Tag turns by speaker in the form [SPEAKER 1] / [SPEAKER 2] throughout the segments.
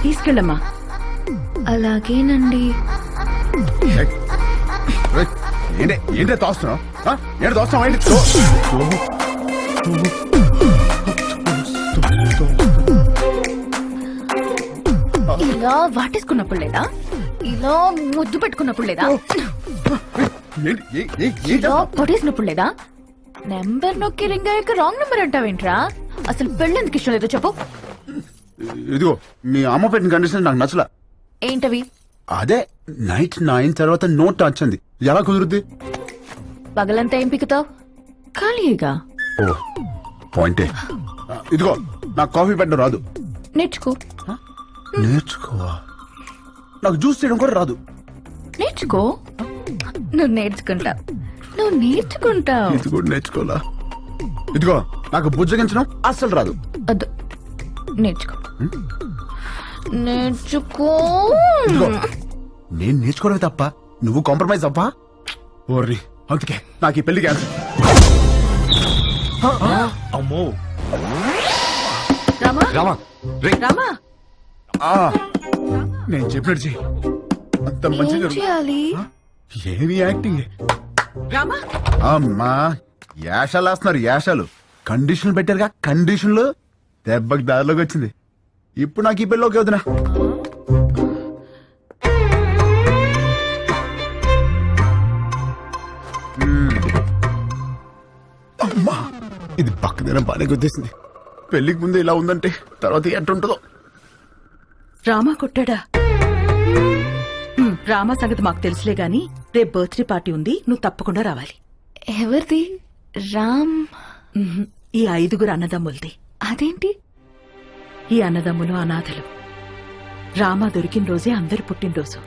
[SPEAKER 1] తీసుకెళ్ళమ్మా.
[SPEAKER 2] అలాగేనండి.
[SPEAKER 3] ఏంటే తోస్తున్నావు? ఏంటి తోస్తున్నావు? ఏంటి
[SPEAKER 2] ఇలా వాటేసుకున్నప్పుడు లేదా, ఇలా ముద్దు పెట్టుకున్నప్పుడు లేదా, ఇలా పొడేసినప్పుడు లేదా, నెంబర్ నొక్కి రింగ్ అయ్యాక రాంగ్ నెంబర్ అంటావేంట్రా? అసలు పెళ్ళెందుకు ఇష్టం లేదో చెప్పు.
[SPEAKER 3] ఇదిగో మీ అమ్మ పెట్టిన కండిషన్ నాకు నచ్చలా.
[SPEAKER 2] ఏంటవి?
[SPEAKER 3] అదే నైట్ 9 తర్వాత నో టచ్ అంది. ఎలా కుదురుద్ది?
[SPEAKER 2] పగలంతా ఏం పిక్కుతావు? ఖాళీగా.
[SPEAKER 3] ఓ పాయింటే. ఇదిగో నాకు కాఫీ పెట్టడం రాదు.
[SPEAKER 2] నేర్చుకో.
[SPEAKER 3] నేర్చుకోవా? నాకు జ్యూస్ చేయడం కూడా రాదు.
[SPEAKER 2] నేర్చుకో. నువ్వు నేర్చుకుంటావు, నువ్వు నేర్చుకుంటావు.
[SPEAKER 3] ఇది కూడా నేర్చుకోవాలా? ఇదిగో నాకు బుజ్జగించడం అస్సలు రాదు.
[SPEAKER 2] వద్దు, నేర్చుకో. నేర్చుకో.
[SPEAKER 3] ఇదిగో నేను నేర్చుకోవడమే తప్ప నువ్వు కాంప్రమైజ్ అవ్వా? ఓర్రి, అందుకే నాకు ఈ పెళ్లి క్యాన్సిల్.
[SPEAKER 4] అమ్మో
[SPEAKER 1] రామా
[SPEAKER 4] రామా రే
[SPEAKER 1] రామా,
[SPEAKER 3] నేను చెప్పినట్టు చెయ్యి. అంత మంచి
[SPEAKER 2] ఏం చేయాలి?
[SPEAKER 3] ఏమి యాక్టింగ్.
[SPEAKER 1] రామా
[SPEAKER 3] అమ్మా యాషాలు వేస్తున్నారు, యాషాలు. కండిషన్లు పెట్టారుగా, కండిషన్లు. దెబ్బకి దారిలోకి వచ్చింది. ఇప్పుడు నాకు ఈ పెళ్ళి ఓకే వదినా. అమ్మా ఇది పక్కదైనా బాగానే గుర్తిస్తుంది. పెళ్లికి ముందు ఇలా ఉందంటే తర్వాత ఎట్టుంటుందో.
[SPEAKER 1] రామా కొట్టాడా? రామా సంగతి మాకు తెలుసులే గాని రేపు బర్త్డే పార్టీ ఉంది, నువ్వు తప్పకుండా రావాలి.
[SPEAKER 2] ఎవరిది? రామ్?
[SPEAKER 1] ఈ 5 అన్నదమ్ములది.
[SPEAKER 2] అదేంటి?
[SPEAKER 1] ఈ అన్నదమ్ములు అనాథలు. రామా దొరికిన రోజే అందరి పుట్టినరోజు.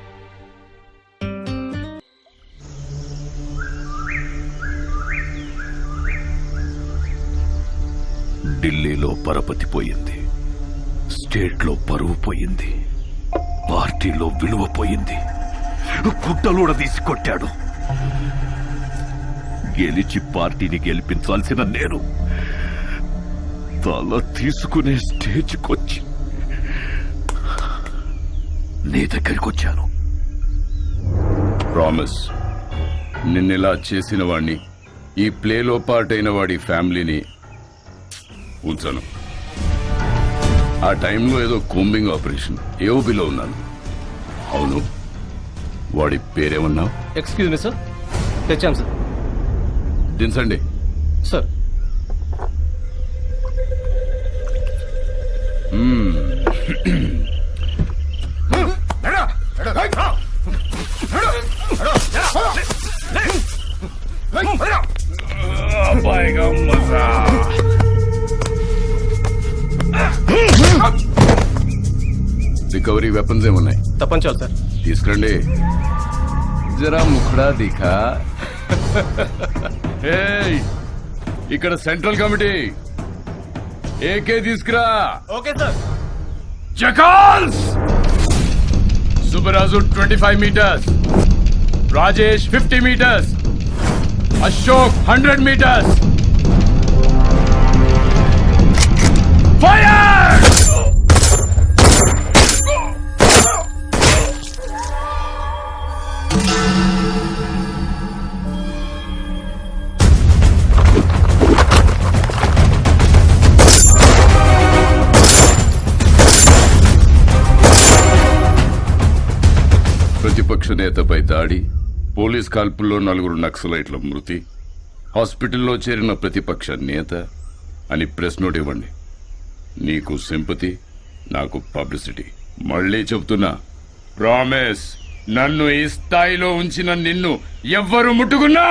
[SPEAKER 5] ఢిల్లీలో పరపతి పోయింది, స్టేట్లో పరువు పోయింది, పార్టీలో విలువ పోయింది. గుడ్డలూడ తీసి కొట్టాడు. గెలిచి పార్టీని గెలిపించాల్సిన నేను తల తీసుకునే స్టేజ్కొచ్చి నీ దగ్గరికి వచ్చాను.
[SPEAKER 6] ప్రామిస్, నిన్నెలా చేసిన వాణ్ణి, ఈ ప్లేలో పార్ట్ అయిన వాడి ఫ్యామిలీని ఉంచను. ఆ టైంలో ఏదో కూంబింగ్ ఆపరేషన్ ఏఓబిలో ఉన్నాను. అవును, వాడి పేరేమన్నావు?
[SPEAKER 4] ఎక్స్క్యూజ్ మీ సార్, తెచ్చాం సార్.
[SPEAKER 6] దించండి.
[SPEAKER 4] సార్
[SPEAKER 6] రికవరీ వెపన్స్ ఏమున్నాయి?
[SPEAKER 4] తప్పంచాలి సార్.
[SPEAKER 6] తీసుకురండి. జరా ముఖడా దిఖా. ఏయ్, ఇక్కడ సెంట్రల్ కమిటీ ఏకే తీసుకురా.
[SPEAKER 4] Okay sir.
[SPEAKER 6] జకాల్స్. Subbaraju 25 meters, Rajesh 50 meters, Ashok 100 meters. Fire! ప్రతిపక్ష నేతపై దాడి, పోలీస్ కాల్పుల్లో 4 నక్సలైట్ల మృతి, హాస్పిటల్లో చేరిన ప్రతిపక్ష నేత అని ప్రెస్ నోట్ ఇవ్వండి. నీకు సింపతి, నాకు పబ్లిసిటీ. మళ్ళీ చెప్తున్నా, ప్రామిస్, నన్ను ఈ స్థాయిలో ఉంచిన నిన్ను ఎవ్వరు ముట్టుకున్నా.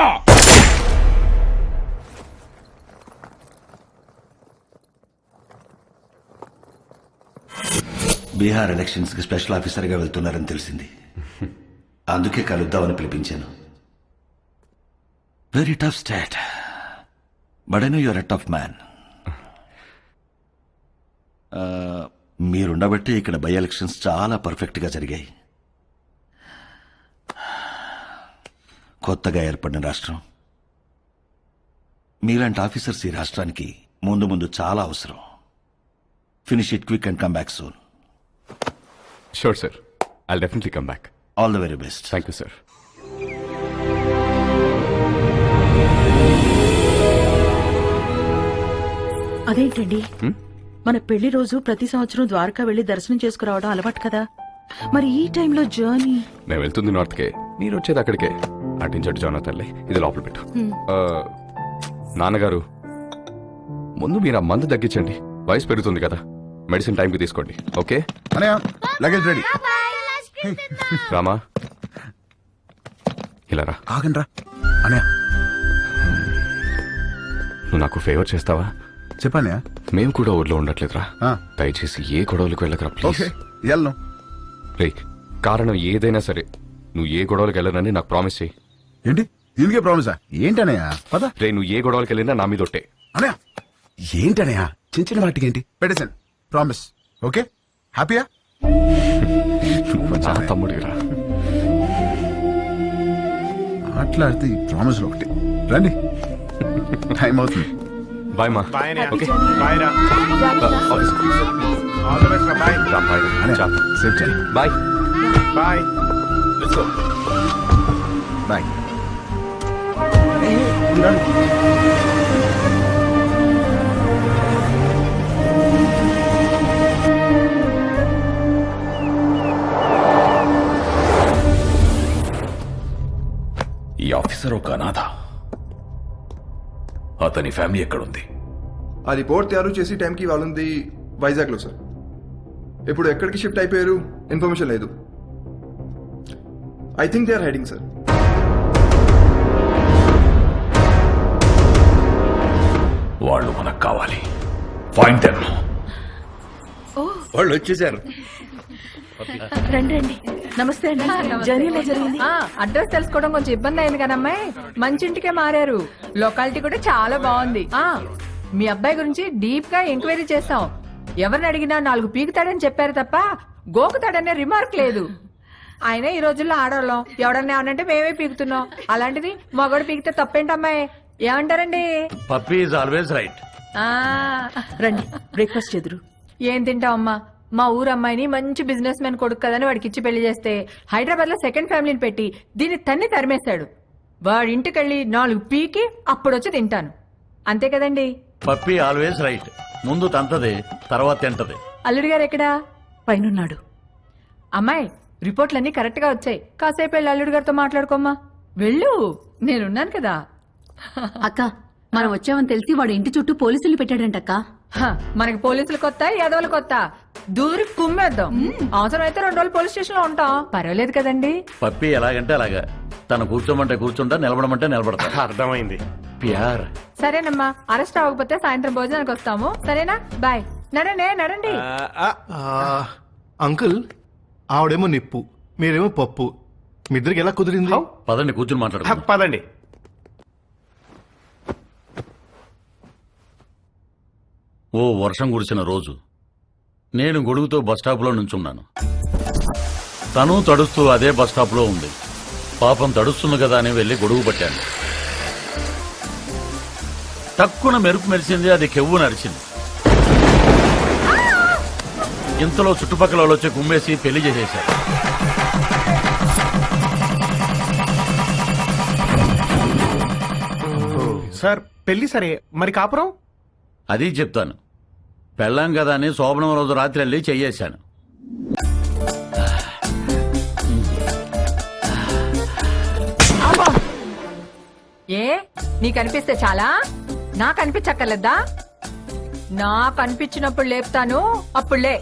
[SPEAKER 7] బీహార్ ఎలక్షన్స్ కి స్పెషల్ ఆఫీసర్ గా వెళ్తున్నారని తెలిసింది. అందుకే కలుద్దామని పిలిపించాను. Very tough state, but I know your a tough man. మీరుండబట్టి ఇక్కడ బై ఎలక్షన్స్ చాలా పర్ఫెక్ట్ గా జరిగాయి. కొత్తగా ఏర్పడిన రాష్ట్రం, మీలాంటి ఆఫీసర్స్ ఈ రాష్ట్రానికి ముందు ముందు చాలా అవసరం. Finish it quick and come back soon.
[SPEAKER 8] Sure sir, I'll definitely come back.
[SPEAKER 7] All the very best.
[SPEAKER 8] Thank you sir.
[SPEAKER 1] అదేంటండి మన పెళ్లి రోజు ప్రతి సంవత్సరం ద్వారకా వెళ్లి దర్శనం చేసుకురావడం అలవాటు కదా, మరి ఈ టైంలో జర్నీ?
[SPEAKER 8] మేము వెళ్తుంది నార్త్కే, మీరు వచ్చేది అక్కడికే. అటించట్టు జానా తల్లి, ఇది లోపల పెట్టు. నాన్నగారు, ముందు మీరు ఆ మందు తగ్గించండి, వయసు పెరుగుతుంది కదా. మెడిసిన్ టైంకి తీసుకోండి, ఓకే?
[SPEAKER 3] అనయ్య లగేజ్ రెడీ.
[SPEAKER 8] రామా ఇలా రా.
[SPEAKER 3] ఆగండి రా అనయ్య.
[SPEAKER 8] నువ్వు నాకు ఫేవర్ చేస్తావా?
[SPEAKER 3] చెప్పానయ్య.
[SPEAKER 8] మేము కూడా ఊర్లో ఉండట్లేదురా,
[SPEAKER 3] ఆ.
[SPEAKER 8] దయచేసి ఏ గొడవలకు వెళ్ళకరా ప్లీజ్.
[SPEAKER 3] ఓకే వెళ్ళను.
[SPEAKER 8] రే, కారణం ఏదైనా సరే నువ్వు ఏ గొడవలకు వెళ్ళనని నాకు ప్రామిస్ చేయి.
[SPEAKER 3] ఏంటి దీనికే ప్రామిసా? ఏంటనయ్య పద.
[SPEAKER 8] రే, నువ్వు ఏ గొడవలకు వెళ్ళినా నా మీద ఒట్టే.
[SPEAKER 3] అనయ్య ఏంటనయ్య చిన్న చిన్న వాటికి ఏంటి? పెట్టేశాను, ప్రామిస్. ఓకే హ్యాపీయా?
[SPEAKER 8] నువ్వు నా తమ్ముడిరా.
[SPEAKER 3] మాట్లాడితే ఈ ప్రామిస్లో ఒకటి. రండి, టైం అవుతుంది.
[SPEAKER 8] బాయ్ మా. ఓకే
[SPEAKER 4] బాయ్ రా.
[SPEAKER 3] అనయ్య సేఫ్ చేయండి.
[SPEAKER 8] Bye
[SPEAKER 4] bye.
[SPEAKER 3] బాయ్.
[SPEAKER 5] ఈ ఆఫీసర్ ఒక అనాథ. అతని ఫ్యామిలీ ఎక్కడుంది?
[SPEAKER 9] ఆ రిపోర్ట్ తయారు చేసి టైంకి వాళ్ళుంది వైజాగ్లో సార్. ఇప్పుడు ఎక్కడికి షిఫ్ట్ అయిపోయారు ఇన్ఫర్మేషన్ లేదు. I think they are hiding sir.
[SPEAKER 5] వాళ్ళు మనకు కావాలి. Find them. వాళ్ళు వచ్చేసారు.
[SPEAKER 1] రండి రండి. నమస్తే అండి. జర్నీ ఎలా జరిగింది?
[SPEAKER 10] అడ్రస్ తెలుసుకోవడం కొంచెం ఇబ్బంది అయింది కదమ్మాయి. మంచి ఇంటికే మారారు. లొకాలిటీ కూడా చాలా బాగుంది. మీ అబ్బాయి గురించి డీప్ గా ఎంక్వైరీ చేస్తాం. ఎవరిని అడిగినా 4 పీకుతాడని చెప్పారు తప్ప గోకుతాడనే రిమార్క్ లేదు. ఆయన ఈ రోజుల్లో ఆడవాళ్ళం, ఎవడన్నా ఏమనంటే మేమే పీకుతున్నాం. అలాంటిది మగోడు పీకితే తప్పేంటమ్మాయి? ఏమంటారండి?
[SPEAKER 5] Puppy is always right.
[SPEAKER 1] రండి బ్రేక్ఫాస్ట్ చెదురు.
[SPEAKER 10] ఏం తింటావమ్మా? మా ఊరు అమ్మాయిని మంచి బిజినెస్ మ్యాన్ కొడుకు కదని వాడికి ఇచ్చి పెళ్లి చేస్తే హైదరాబాద్ లో సెకండ్ ఫ్యామిలీని పెట్టి దీన్ని తన్ని తరిమేశాడు. వాడి ఇంటికెళ్ళి 4 పీకి అప్పుడొచ్చి తింటాను. అంతే కదండి?
[SPEAKER 5] Puppy always right. ముందు తంతది, తర్వాత తింటది.
[SPEAKER 10] అల్లుడి గారు ఎక్కడా?
[SPEAKER 1] పైనున్నాడు.
[SPEAKER 10] అమ్మాయి, రిపోర్ట్లన్నీ కరెక్ట్ గా వచ్చాయి. కాసేపు వెళ్ళి అల్లుడి గారితో మాట్లాడుకోమ్మా. వెళ్ళు, నేనున్నాను కదా.
[SPEAKER 2] అక్క, మనం వచ్చామని తెలిసి వాడు ఇంటి చుట్టూ పోలీసులు పెట్టాడంటక్క.
[SPEAKER 10] మనకి పోలీసులు కొత్త, యాదవులు కొత్త. దూరి కుమ్మేద్దాం. అవసరమైతే 2 రోజులు పోలీస్ స్టేషన్ లో ఉంటాం. పర్వాలేదు కదండి?
[SPEAKER 5] పప్పీ ఎలాగంటే అలాగా. తను కూర్చోమంటే కూర్చుంటా, నిలబడమంటే నిలబడతా.
[SPEAKER 4] అర్థమైంది.
[SPEAKER 5] ప్యార్.
[SPEAKER 10] సరేనమ్మా, అరెస్ట్ అవ్వకపోతే సాయంత్రం భోజనానికి వస్తాము. సరేనా? బాయ్. నడండి.
[SPEAKER 11] అంకుల్, ఆవిడేమో నిప్పు, మీరేమో పప్పు. మీ ఇద్దరికి ఎలా కుదిరింది?
[SPEAKER 5] పదండి కూర్చుని మాట్లాడు.
[SPEAKER 4] పదండి.
[SPEAKER 5] ఓ వర్షం కురిసిన రోజు నేను గొడుగుతో బస్టాప్లో నుంచున్నాను. తను తడుస్తూ అదే బస్టాప్లో ఉంది. పాపం తడుస్తుంది కదా అని వెళ్లి గొడుగు పట్టాను. తక్కువ మెరుపు మెరిసింది, అది కెవ్వు నరిచింది. ఇంతలో చుట్టుపక్కల వాళ్ళు వచ్చి కుమ్మేసి పెళ్లి చేసేశారు.
[SPEAKER 4] సార్ పెళ్లి సరే, మరి కాపురం?
[SPEAKER 5] అది చెప్తాను. పెళ్ళాం కదా అని శోభనం రోజు రాత్రి వెళ్ళి చెయ్యేశాను.
[SPEAKER 10] ఏ నీకు అనిపిస్తే చాలా? నాకు అనిపించక్కర్లేదా? నాకు అనిపించినప్పుడు లేపుతాను, అప్పుడులే.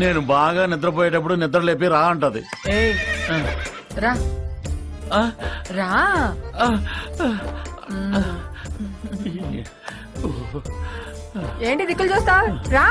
[SPEAKER 5] నేను బాగా నిద్రపోయేటప్పుడు నిద్ర లేపి రా అంటది.
[SPEAKER 10] ఏయ్, రా రా. ఏంటి దిక్కులు చూస్తావు? రా.